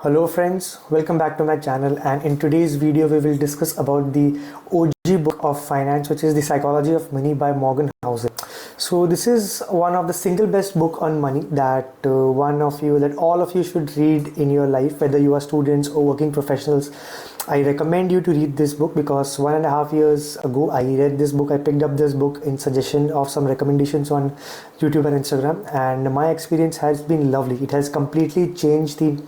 Hello friends, welcome back to my channel, and in today's video we will discuss about the OG book of finance, which is The Psychology of Money by Morgan Housel. So this is one of the single best book on money that all of you should read in your life, whether you are students or working professionals. I recommend you to read this book because 1.5 years ago I read this book. I picked up this book in suggestion of some recommendations on YouTube and Instagram, and my experience has been lovely. It has completely changed the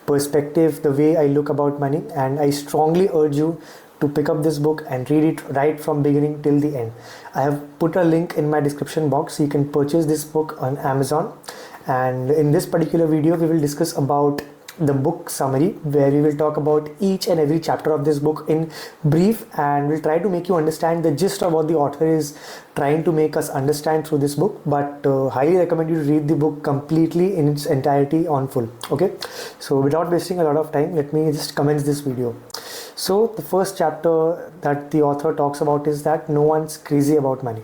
perspective, the way I look about money, and I strongly urge you to pick up this book and read it right from beginning till the end. I have put a link in my description box so you can purchase this book on Amazon. And in this particular video we will discuss about the book summary, where we will talk about each and every chapter of this book in brief, and we'll try to make you understand the gist of what the author is trying to make us understand through this book. But highly recommend you to read the book completely in its entirety on full. Okay, so without wasting a lot of time, let me just commence this video. So the first chapter that the author talks about is that no one's crazy about money.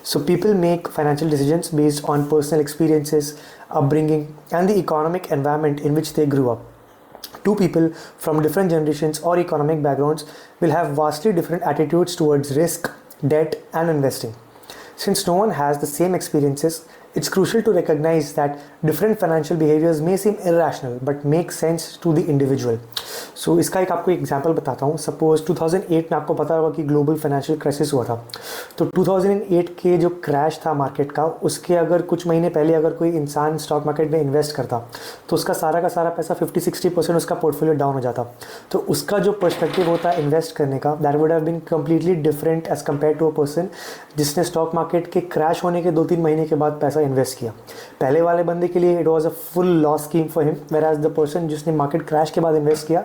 So people make financial decisions based on personal experiences, upbringing, and the economic environment in which they grew up. Two people from different generations or economic backgrounds will have vastly different attitudes towards risk, debt, and investing. Since no one has the same experiences, it's crucial to recognize that different financial behaviors may seem irrational but make sense to the individual. So इसका एक आपको example बताता हूँ. Suppose 2008 में आपको पता होगा कि ग्लोबल फाइनेंशियल क्राइसिस हुआ था. तो 2008 के जो क्रैश था मार्केट का, उसके अगर कुछ महीने पहले अगर कोई इंसान स्टॉक मार्केट में इन्वेस्ट करता तो उसका सारा का सारा पैसा 50-60% उसका पोर्टफोलियो डाउन हो जाता. तो उसका जो पर्सपेक्टिव होता है इन्वेस्ट करने का, that would have been completely different as compared to a person जिसने स्टॉक मार्केट के क्रैश होने के 2-3 महीने के बाद पैसा इन्वेस्ट किया. पहले वाले बंदे के लिए it was a full loss scheme for him, whereas the person जिसने मार्केट क्रैश के बाद इन्वेस्ट किया,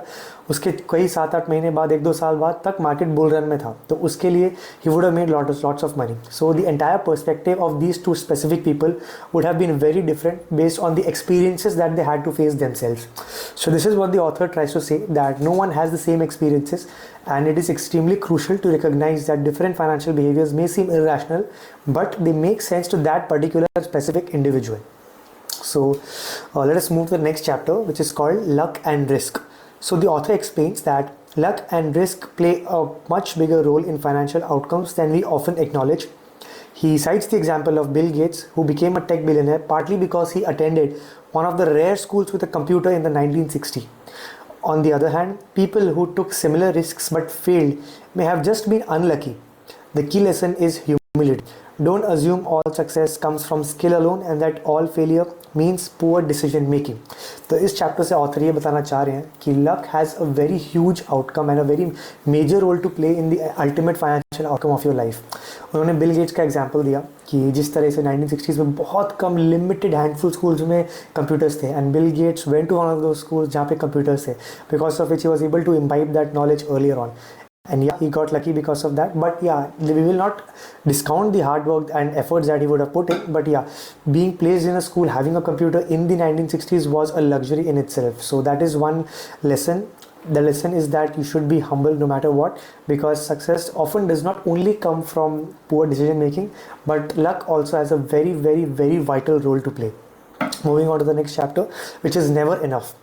उसके कई 7-8 महीने बाद 1-2 साल बाद तक मार्केट बुल रन में था, तो उसके लिए he would have made lots of money. So the entire perspective of these two specific people would have been very different based on the experiences that they had to face themselves. So this is what the author tries to say, that no one has the same experiences, and it is extremely crucial to recognize that different financial behaviors may seem irrational but they make sense to that particular specific individual. So let us move to the next chapter, which is called Luck and Risk. So the author explains that luck and risk play a much bigger role in financial outcomes than we often acknowledge. He cites the example of Bill Gates, who became a tech billionaire partly because he attended one of the rare schools with a computer in the 1960s. On the other hand, people who took similar risks but failed may have just been unlucky. The key lesson is humility. Don't assume all success comes from skill alone and that all failure means poor decision making. तो इस chapter से author ये बताना चाह रहे हैं कि luck has a very huge outcome and a very major role to play in the ultimate financial outcome of your life. उन्होंने बिल गेट्स का एग्जांपल दिया कि जिस तरह से 1960s में बहुत कम लिमिटेड हैंडफुल स्कूल्स में कंप्यूटर्स थे, and Bill Gates went to one of those schools जहाँ पे कंप्यूटर्स थे, because of which he was able to imbibe that knowledge earlier on. And yeah, he got lucky because of that. But yeah, we will not discount the hard work and efforts that he would have put in. But yeah, being placed in a school, having a computer in the 1960s was a luxury in itself. So that is one lesson. The lesson is that you should be humble no matter what, because success often does not only come from poor decision making, but luck also has a very, very, very vital role to play. Moving on to the next chapter, which is never enough.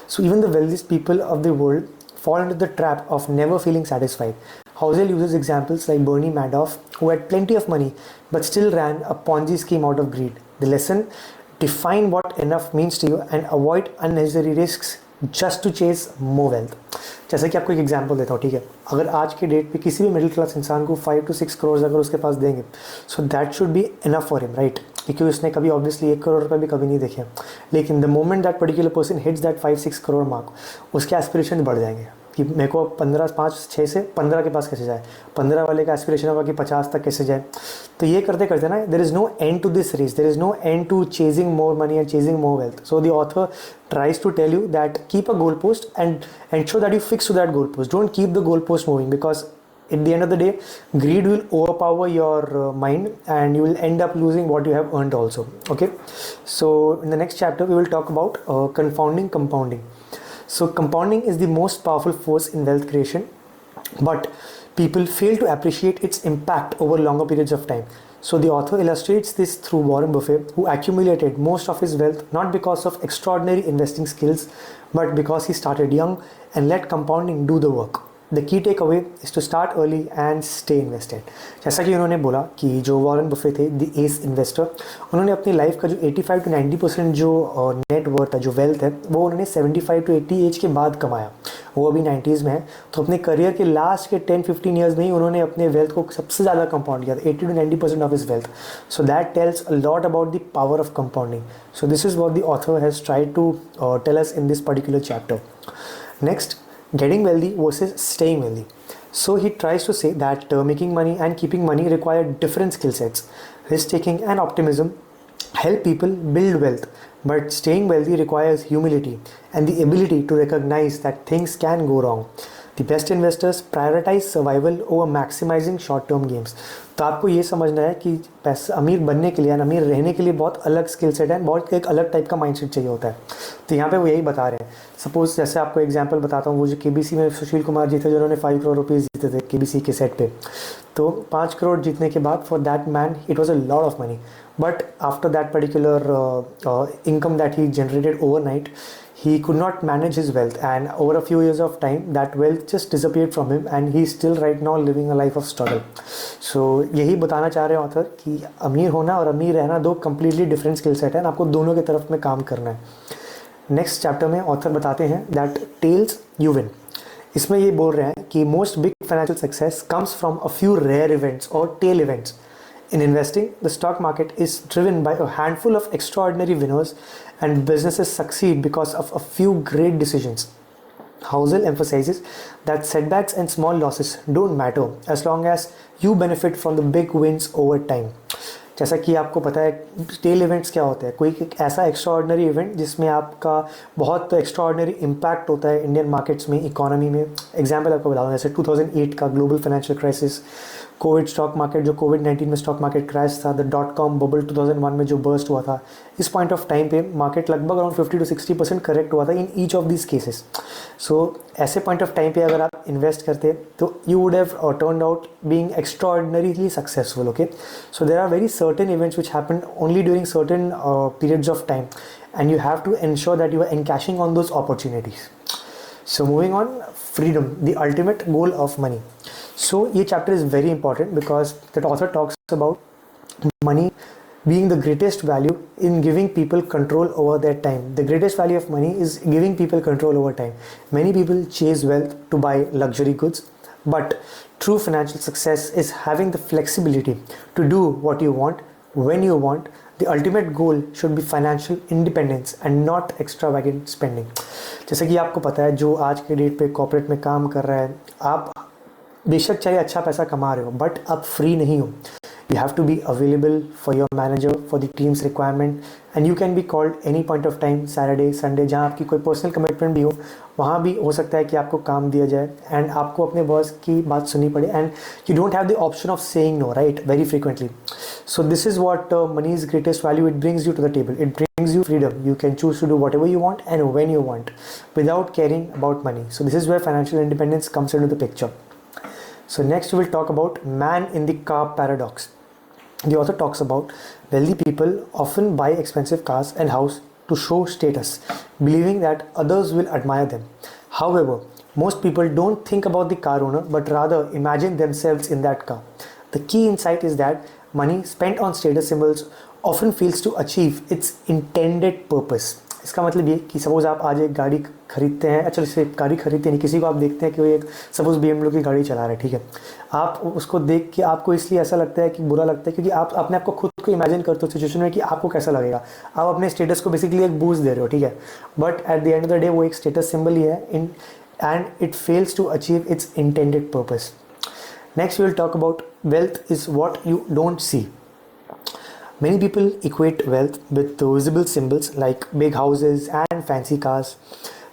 So even the wealthiest people of the world fall into the trap of never feeling satisfied. Housel uses examples like Bernie Madoff, who had plenty of money but still ran a Ponzi scheme out of greed. The lesson: define what enough means to you and avoid unnecessary risks just to chase more wealth. जैसे कि आपको एक example देता हूँ, ठीक है, अगर आज के डेट पे किसी भी मिडिल क्लास इंसान को 5 to 6 करोड़ अगर उसके पास देंगे, so that should be enough for him, right, क्योंकि उसने कभी ऑब्वियसली 1 करोड़ रुपये भी कभी नहीं देखे. लेकिन the moment that particular person hits that 5-6 crore mark, उसके एस्पिरेशन बढ़ जाएंगे कि मेरे को 5-6 से 15 के पास कैसे जाए, 15 वाले का एस्पिरेशन होगा कि 50 तक कैसे जाए. तो ये करते करते ना, there is no end to this race, there is no end to chasing more money and chasing more wealth. So the author tries to tell you that keep a goal post and ensure that you fix to that goal post. Don't keep the goal post moving, because at the end of the day, greed will overpower your mind and you will end up losing what you have earned also. Okay, so in the next chapter we will talk about confounding compounding. So compounding is the most powerful force in wealth creation, but people fail to appreciate its impact over longer periods of time. So the author illustrates this through Warren Buffett, who accumulated most of his wealth not because of extraordinary investing skills, but because he started young and let compounding do the work. The key takeaway is to start early and stay invested. जैसा कि उन्होंने बोला कि जो Warren Buffett थे, the S investor, उन्होंने अपनी life का जो 85 to 90% जो नेट वर्थ है, जो वेल्थ है, वो उन्होंने 75 to 80 एज के बाद कमाया. वो अभी 90s में है, तो अपने करियर के लास्ट के 10-15 ईयर्स में ही उन्होंने अपने वेल्थ को सबसे ज़्यादा कंपाउंड किया था, 80 to 90% of his wealth. So that tells a lot about the power of compounding. So this is what the author has tried to tell us in this particular chapter. Next, getting wealthy versus staying wealthy. So he tries to say that making money and keeping money require different skill sets. Risk taking and optimism help people build wealth, but staying wealthy requires humility and the ability to recognize that things can go wrong. The best investors prioritize survival over maximizing short-term gains. तो आपको ये समझना है कि पैसा अमीर बनने के लिए और अमीर रहने के लिए बहुत अलग स्किल सेट है, बहुत एक अलग टाइप का माइंडसेट चाहिए होता है. तो यहाँ पे वो यही बता रहे हैं. सपोज जैसे आपको एग्जांपल बताता हूँ, वो जो केबीसी में सुशील कुमार जी थे, जिन्होंने 5 करोड़ रुपीज़ जीते थे केबीसी के सेट पे. तो 5 करोड़ जीतने के बाद for that man it was a lot of money, but after that particular income that he generated overnight, he could not manage his wealth, and over a few years of time that wealth just disappeared from him and he's still right now living a life of struggle. So यही बताना चाह रहे हैं author कि अमीर होना और अमीर रहना दो completely different skill set है, आपको दोनों की तरफ में काम करना है. नेक्स्ट चैप्टर में ऑथर बताते हैं दैट टेल्स यू विन. इसमें ये बोल रहे हैं कि most big financial success comes from a few rare events और tail events. In investing, the stock market is driven by a handful of extraordinary winners, and businesses succeed because of a few great decisions. Housel emphasizes that setbacks and small losses don't matter as long as you benefit from the big wins over time. जैसा कि आपको पता है tell events क्या होते हैं, कोई एक ऐसा एक्स्ट्राऑर्डिनरी इवेंट जिसमें आपका बहुत एक्स्ट्राऑर्डिनरी इम्पैक्ट होता है इंडियन मार्केट्स में, इकोनॉमी में. एग्जांपल आपको बता दूं, जैसे 2008 का global financial crisis, Covid stock market जो कोविड-19 में स्टॉक मार्केट क्रैश था, द डॉट कॉम बबल 2001 में जो बर्स्ट हुआ था. इस पॉइंट ऑफ टाइम पे मार्केट लगभग अराउंड 50 to 60% करेक्ट हुआ था in each of these cases. So ऐसे पॉइंट ऑफ टाइम पे अगर आप इन्वेस्ट करते तो you would have turned out being extraordinarily successful. Okay, so there are very certain events which happen only during certain periods of time and you have to ensure that you are encashing on those opportunities. So moving on, freedom, the ultimate goal of money. So ये chapter is very important because the author talks about money being the greatest value in giving people control over their time. The greatest value of money is giving people control over time. Many people chase wealth to buy luxury goods, but true financial success is having the flexibility to do what you want when you want. The ultimate goal should be financial independence and not extravagant spending. जैसे कि आपको पता है जो आज के date पे corporate में काम कर रहा है, आप बेशक चाहे अच्छा पैसा कमा रहे हो बट आप फ्री नहीं हो. You have to be available for your manager, for the team's requirement, and you can be called any point of time, Saturday, Sunday, जहाँ आपकी कोई पर्सनल कमिटमेंट भी हो, वहाँ भी हो सकता है कि आपको काम दिया जाए एंड आपको अपने बॉस की बात सुननी पड़े, and you don't have the option of saying no, right, very frequently. So this is what money's greatest value. It brings you to the table. It brings you freedom. You can choose to do whatever you want and when you want without caring about money. So this is where financial independence comes into the picture. So next we will talk about man in the car paradox. The author talks about wealthy people often buy expensive cars and house to show status, believing that others will admire them. However, most people don't think about the car owner but rather imagine themselves in that car. The key insight is that money spent on status symbols often fails to achieve its intended purpose. इसका मतलब ये कि suppose आप आज एक गाड़ी खरीदते हैं, अच्छा जैसे गाड़ी खरीदते नहीं, किसी को आप देखते हैं कि वो एक सपोज BMW की गाड़ी चला रहा है, ठीक है, आप उसको देख के आपको इसलिए ऐसा लगता है कि बुरा लगता है क्योंकि आप अपने आप को खुद को इमेजिन करते हो सिचुएशन में कि आपको कैसा लगेगा. आप अपने स्टेटस को बेसिकली एक बूस्ट दे रहे हो, ठीक है, but at the end of the day वो एक स्टेटस सिंबल ही है in end it fails to achieve its intended purpose. Next we will talk about wealth is what you don't see. Many people equate wealth with visible symbols like big houses and fancy cars.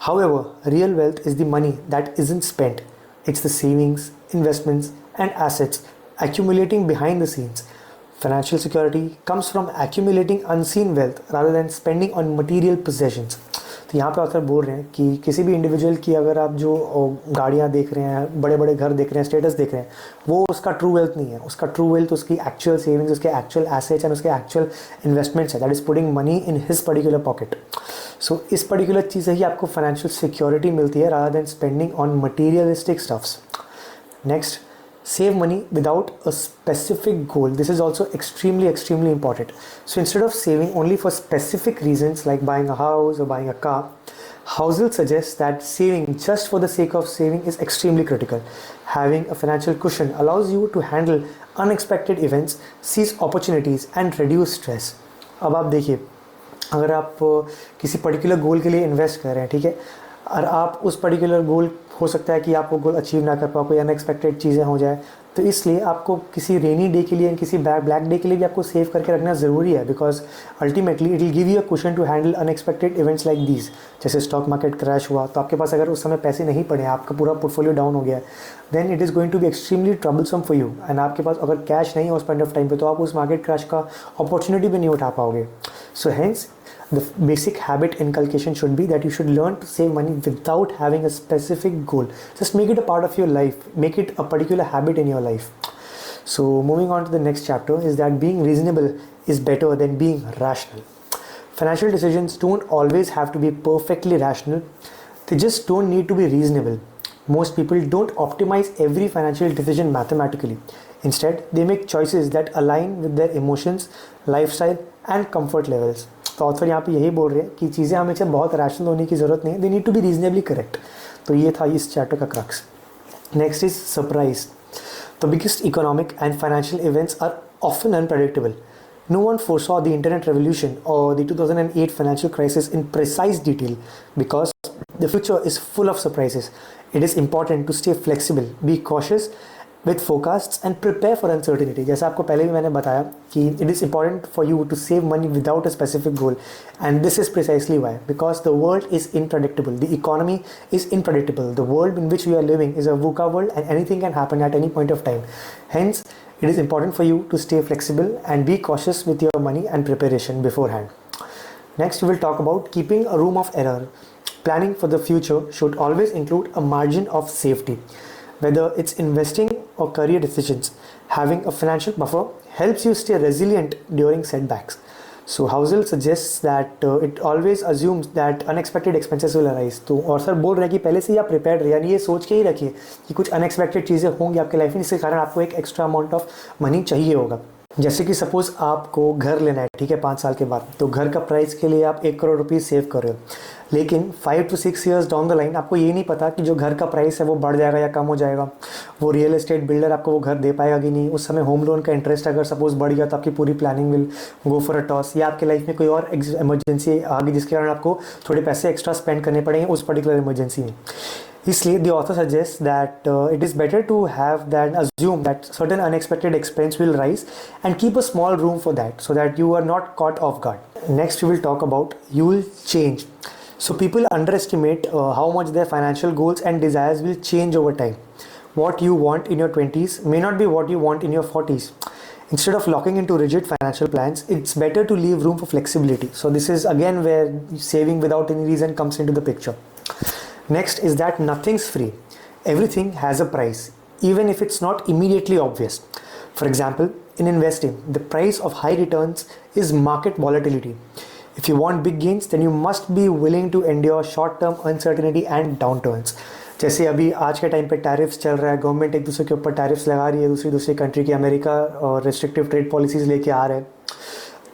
However, real wealth is the money that isn't spent. It's the savings, investments and assets accumulating behind the scenes. Financial security comes from accumulating unseen wealth rather than spending on material possessions. तो यहाँ पे author बोल रहे हैं कि किसी भी individual की अगर आप जो गाड़ियाँ देख रहे हैं, बड़े बड़े घर देख रहे हैं, स्टेटस देख रहे हैं, वो उसका ट्रू वेल्थ नहीं है. उसका ट्रू वेल्थ उसकी एक्चुअल सेविंग्स, उसके एक्चुअल एसेट्स एंड उसके एक्चुअल इन्वेस्टमेंट्स है. That is putting money in his particular pocket. So इस पर्टिकुलर चीज़ से ही आपको फाइनेंशियल सिक्योरिटी मिलती है rather than spending on materialistic stuffs. Next, save money without a specific goal. This is also extremely important. So instead of saving only for specific reasons like buying a house or buying a car, Housel suggests that saving just for the sake of saving is extremely critical. Having a financial cushion allows you to handle unexpected events, seize opportunities and reduce stress. अब आप देखिए, अगर आप किसी particular goal के लिए invest कर रहे हैं, ठीक है, और आप उस पर्टिकुलर गोल, हो सकता है कि आप वो गोल अचीव ना कर पाओ, कोई अनएक्सपेक्टेड चीज़ें हो जाए, तो इसलिए आपको किसी रेनी डे के लिए, किसी ब्लैक डे के लिए भी आपको सेव करके रखना ज़रूरी है. Because ultimately it will give you a cushion to handle unexpected events like these. जैसे स्टॉक मार्केट क्रैश हुआ तो आपके पास अगर उस समय पैसे नहीं पड़े, आपका पूरा पोर्टफोलियो डाउन हो गया, then it is going to be extremely troublesome for you. And आपके पास अगर कैश नहीं है उस पॉइंट ऑफ टाइम पे, तो आप उस मार्केट क्रैश का अपॉर्चुनिटी भी नहीं उठा पाओगे. So hence the basic habit inculcation should be that you should learn to save money without having a specific goal. Just make it a part of your life, make it a particular habit in your life. So moving on to the next chapter is that being reasonable is better than being rational. Financial decisions don't always have to be perfectly rational, they just don't need to be reasonable. Most people don't optimize every financial decision mathematically. Instead, they make choices that align with their emotions, lifestyle and comfort levels. तो author यहाँ पे यही बोल रहे हैं कि चीज़ें हमेशा बहुत रैशनल होने की ज़रूरत नहीं है, they need to be reasonably correct. तो ये था इस चैप्टर का crux. Next is surprise. The biggest economic and financial events are often unpredictable. No one foresaw the internet revolution or the 2008 financial crisis in precise detail because the future is full of surprises. It is important to stay flexible, be cautious with forecasts and prepare for uncertainty. जैसा आपको पहले भी मैंने बताया कि it is important for you to save money without a specific goal, and this is precisely why, because the world is unpredictable, the economy is unpredictable, the world in which we are living is a VUCA world and anything can happen at any point of time. Hence, it is important for you to stay flexible and be cautious with your money and preparation beforehand. Next, we will talk about keeping a room of error. Planning for the future should always include a margin of safety. Whether it's investing or career decisions, having a financial buffer helps you stay resilient during setbacks. So Housel suggests that it always assumes that unexpected expenses will arise. तो author बोल रहे हैं कि पहले से ही आप prepared रहिए, यानी ये सोच के ही रखिए कि कुछ अनएक्सपेक्टेड चीज़ें होंगी आपके लाइफ में, जिसके कारण आपको एक एक्स्ट्रा अमाउंट ऑफ मनी चाहिए होगा. जैसे कि सपोज आपको घर लेना है, ठीक है, 5 साल के बाद, तो घर का प्राइस के लिए आप 1 करोड़ रुपीज़ सेव कर रहे हो, लेकिन 5 to 6 years down the line आपको ये नहीं पता कि जो घर का प्राइस है वो बढ़ जाएगा या कम हो जाएगा, वो रियल एस्टेट बिल्डर आपको वो घर दे पाएगा कि नहीं, उस समय होम लोन का इंटरेस्ट अगर सपोज बढ़ गया तो आपकी पूरी planning will go for a toss, या आपके लाइफ में कोई और इमरजेंसी आ गई जिसके कारण आपको थोड़े पैसे एक्स्ट्रा स्पेंड करने पड़ेंगे उस पर्टिकुलर इमरजेंसी में. इसलिए the author suggests that it is better to have that assume that certain unexpected expense will rise and keep a small room for that so that you are not caught off guard. Next we will talk about you will change. So people underestimate how much their financial goals and desires will change over time. What you want in your 20s may not be what you want in your 40s. Instead of locking into rigid financial plans, it's better to leave room for flexibility. So this is again where saving without any reason comes into the picture. Next is that nothing's free. Everything has a price, even if it's not immediately obvious. For example, in investing, the price of high returns is market volatility. If you want big gains, then you must be willing to endure short-term uncertainty and downturns. जैसे अभी आज के time पे tariffs चल रहा है, government एक दूसरे के ऊपर टैरिफ्स लगा रही है, दूसरी कंट्री की, अमेरिका और रेस्ट्रिक्टिव ट्रेड पॉलिसीज़ लेके आ रहे हैं,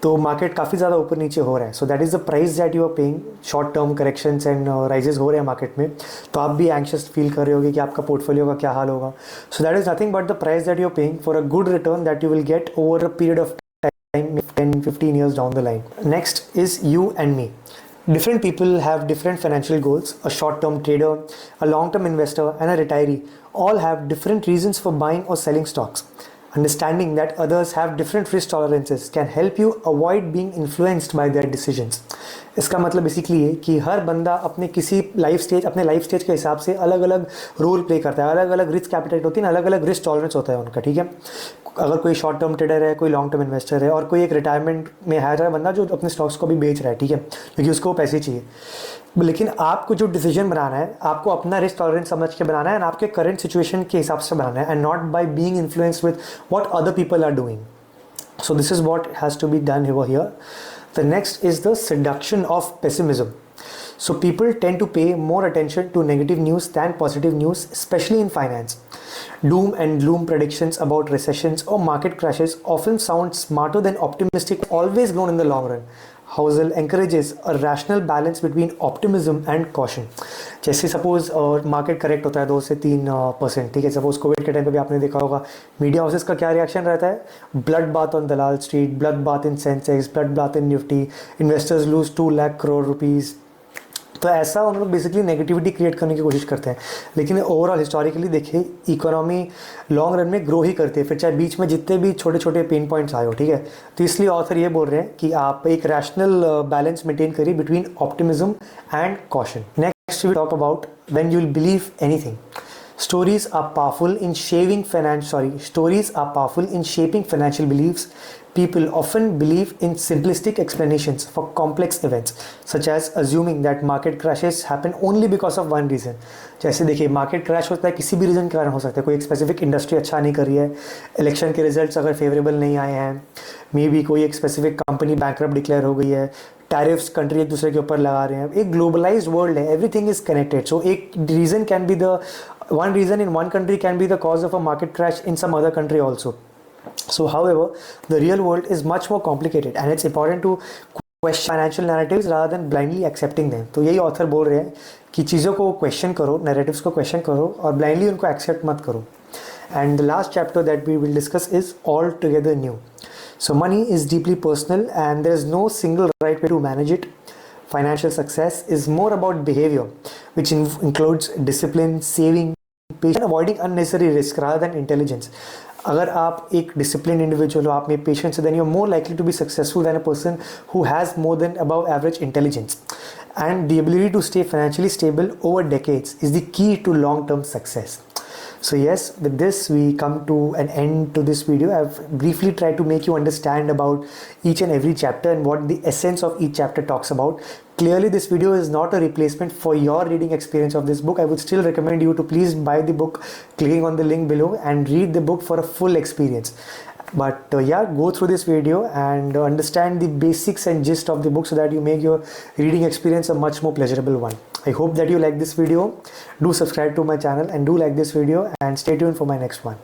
तो मार्केट काफ़ी ज़्यादा ऊपर नीचे हो रहा है. So that is the price that you are paying. Short term corrections and rises हो रहे हैं मार्केट में, तो आप भी एंक्शस फील कर रहे होगे कि आपका पोर्टफोलियो का क्या हाल होगा. So that is nothing but the price that you are paying for a good return that you will get over a period of time, 10-15 years down the line. Next is you and me. Different people have different financial goals. A short-term trader, a long-term investor and a retiree all have different reasons for buying or selling stocks. Understanding that others have different risk tolerances can help you avoid being influenced by their decisions. इसका मतलब basically है कि हर बंदा अपने अपने life stage के हिसाब से अलग अलग रोल प्ले करता है, अलग अलग रिस्क कैपिटल होती है ना, अलग अलग रिस्क टॉलरेंस होता है उनका, ठीक है। अगर कोई शॉर्ट टर्म ट्रेडर है, कोई लॉन्ग टर्म इन्वेस्टर है, और कोई एक रिटायरमेंट में है रहा बंदा जो अपने स्टॉक्स को भी बेच रहा है, ठीक है, क्योंकि उसको पैसे चाहिए। लेकिन आपको जो डिसीजन बनाना है, आपको अपना रिस्क टॉलरेंस समझ के बनाना है, एंड आपके करंट सिचुएशन के हिसाब से बनाना है, and not by being influenced with what other people are doing. So this is what has to be done over here. The next is the seduction of pessimism. So people tend to pay more attention to negative news than positive news, especially in finance. Doom and gloom predictions about recessions or market crashes often sound smarter than optimistic, always grown in the long run. Housel encourages a rational balance between optimism and caution. जैसे suppose market correct होता है 2 से 3%, ठीक है। Suppose Covid के time पे भी आपने देखा होगा मीडिया हाउसेस का क्या रिएक्शन रहता है, blood bath on Dalal Street, blood bath in Sensex, blood bath in Nifty, investors lose 2 lakh crore rupees. तो ऐसा उन लोग बेसिकली नेगेटिविटी क्रिएट करने की कोशिश करते हैं। लेकिन ओवरऑल हिस्टोरिकली देखिए, इकोनॉमी लॉन्ग रन में ग्रो ही करती है, फिर चाहे बीच में जितने भी छोटे छोटे पेन पॉइंट्स आए हो, ठीक है। तो इसलिए ऑथर ये बोल रहे हैं कि आप एक रैशनल बैलेंस मेंटेन करिए between optimism and caution. Next we talk about when you will believe anything. Stories are powerful in shaping financial beliefs. People often believe in simplistic explanations for complex events, such as assuming that market crashes happen only because of one reason. जैसे देखिए, market crash होता है किसी भी reason के कारण हो सकता है। कोई एक स्पेसिफिक इंडस्ट्री अच्छा नहीं कर रही है, इलेक्शन के रिजल्ट्स अगर फेवरेबल नहीं आए हैं, मे बी कोई एक स्पेसिफिक कंपनी बैंकरप्ट डिक्लेयर हो गई है, टैरिफ्स कंट्री एक दूसरे के ऊपर लगा रहे हैं। एक ग्लोबलाइज्ड वर्ल्ड है, एवरीथिंग इज कनेक्टेड. सो एक reason can be the one reason in one country can be the cause of a market crash in some other country also. So however, the real world is much more complicated and it's important to question financial narratives rather than blindly accepting them. तो यही author बोल रहे हैं कि चीज़ों को question करो, narratives को क्वेश्चन करो और ब्लाइंडली उनको एक्सेप्ट मत करो. And the last chapter that we will discuss is altogether new. So money is deeply personal and there is no single right way to manage it. Financial success is more about behavior, which includes discipline, saving, patient, avoiding unnecessary risk rather than intelligence. अगर आप एक disciplined individual हो, आप में patience है, then you're more likely to be successful than a person who has more than above average intelligence. And the ability to stay financially stable over decades is the key to long-term success. So yes, with this we come to an end to this video. I've briefly tried to make you understand about each and every chapter and what the essence of each chapter talks about. Clearly this video is not a replacement for your reading experience of this book. I would still recommend you to please buy the book clicking on the link below and read the book for a full experience. But yeah, go through this video and understand the basics and gist of the book so that you make your reading experience a much more pleasurable one. I hope that you like this video. Do subscribe to my channel and do like this video and stay tuned for my next one.